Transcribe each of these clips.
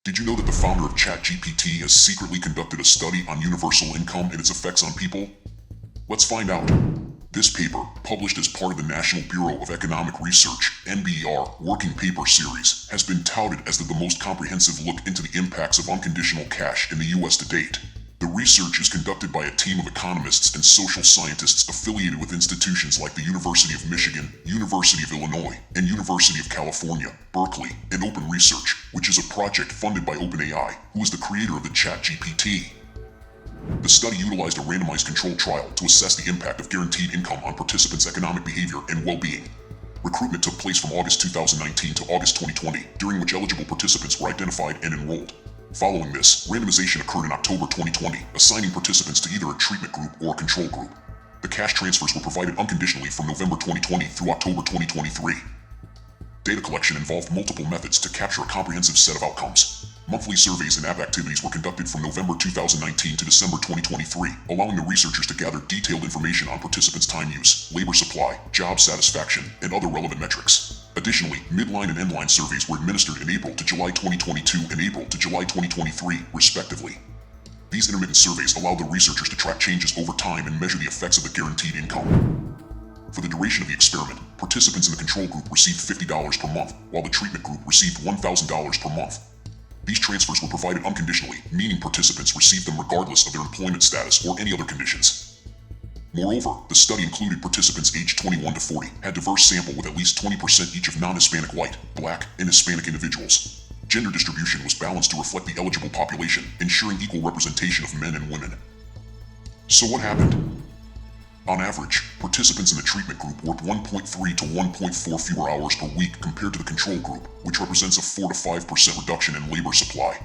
Did you know that the founder of ChatGPT has secretly conducted a study on universal income and its effects on people? Let's find out. This paper, published as part of the National Bureau of Economic Research (NBR) Working Paper Series, has been touted as the most comprehensive look into the impacts of unconditional cash in the U.S. to date. The research is conducted by a team of economists and social scientists affiliated with institutions like the University of Michigan, University of Illinois, and University of California, Berkeley, and OpenResearch, which is a project funded by OpenAI, who is the creator of the ChatGPT. The study utilized a randomized controlled trial to assess the impact of guaranteed income on participants' economic behavior and well-being. Recruitment took place from August 2019 to August 2020, during which eligible participants were identified and enrolled. Following this, randomization occurred in October 2020, assigning participants to either a treatment group or a control group. The cash transfers were provided unconditionally from November 2020 through October 2023. Data collection involved multiple methods to capture a comprehensive set of outcomes. Monthly surveys and app activities were conducted from November 2019 to December 2023, allowing the researchers to gather detailed information on participants' time use, labor supply, job satisfaction, and other relevant metrics. Additionally, midline and endline surveys were administered in April to July 2022 and April to July 2023, respectively. These intermittent surveys allowed the researchers to track changes over time and measure the effects of the guaranteed income. For the duration of the experiment, participants in the control group received $50 per month, while the treatment group received $1,000 per month. These transfers were provided unconditionally, meaning participants received them regardless of their employment status or any other conditions. Moreover, the study included participants aged 21 to 40, had diverse sample with at least 20% each of non-Hispanic white, Black, and Hispanic individuals. Gender distribution was balanced to reflect the eligible population, ensuring equal representation of men and women. So what happened? On average, participants in the treatment group worked 1.3 to 1.4 fewer hours per week compared to the control group, which represents a 4 to 5% reduction in labor supply.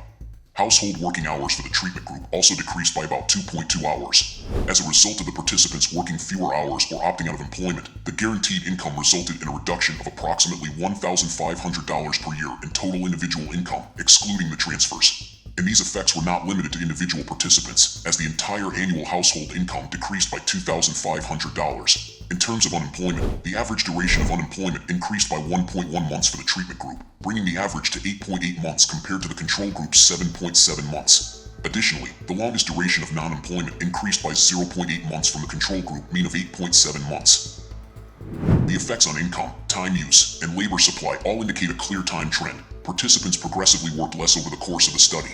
Household working hours for the treatment group also decreased by about 2.2 hours. As a result of the participants working fewer hours or opting out of employment, the guaranteed income resulted in a reduction of approximately $1,500 per year in total individual income, excluding the transfers. And these effects were not limited to individual participants, as the entire annual household income decreased by $2,500. In terms of unemployment, the average duration of unemployment increased by 1.1 months for the treatment group, bringing the average to 8.8 months compared to the control group's 7.7 months. Additionally, the longest duration of non-employment increased by 0.8 months from the control group mean of 8.7 months. The effects on income, time use, and labor supply all indicate a clear time trend. Participants progressively worked less over the course of the study.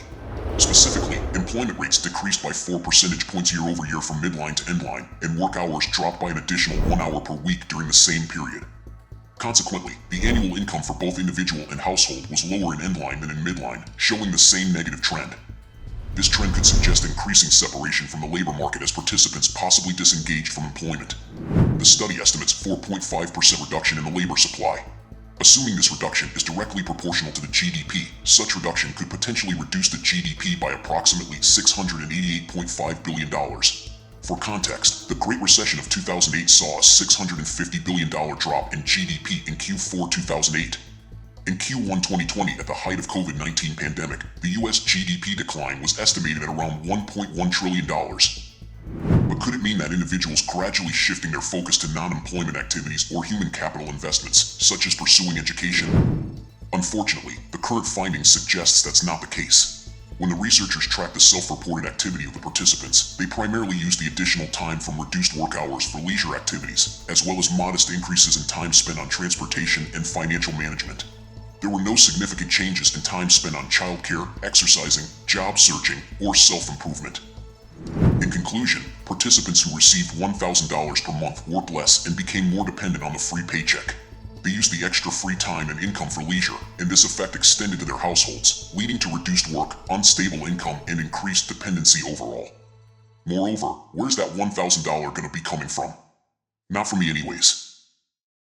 Specifically, employment rates decreased by 4 percentage points year over year from midline to endline, and work hours dropped by an additional 1 hour per week during the same period. Consequently, the annual income for both individual and household was lower in endline than in midline, showing the same negative trend. This trend could suggest increasing separation from the labor market as participants possibly disengaged from employment. The study estimates 4.5% reduction in the labor supply. Assuming this reduction is directly proportional to the GDP, such reduction could potentially reduce the GDP by approximately $688.5 billion. For context, the Great Recession of 2008 saw a $650 billion drop in GDP in Q4 2008. In Q1 2020, at the height of COVID-19 pandemic, the US GDP decline was estimated at around $1.1 trillion. But could it mean that individuals gradually shifting their focus to non-employment activities or human capital investments, such as pursuing education? Unfortunately, the current findings suggests that's not the case. When the researchers tracked the self-reported activity of the participants, they primarily used the additional time from reduced work hours for leisure activities, as well as modest increases in time spent on transportation and financial management. There were no significant changes in time spent on childcare, exercising, job searching, or self-improvement. In conclusion, participants who received $1,000 per month worked less and became more dependent on the free paycheck. They used the extra free time and income for leisure, and this effect extended to their households, leading to reduced work, unstable income, and increased dependency overall. Moreover, where's that $1,000 gonna be coming from? Not from me anyways.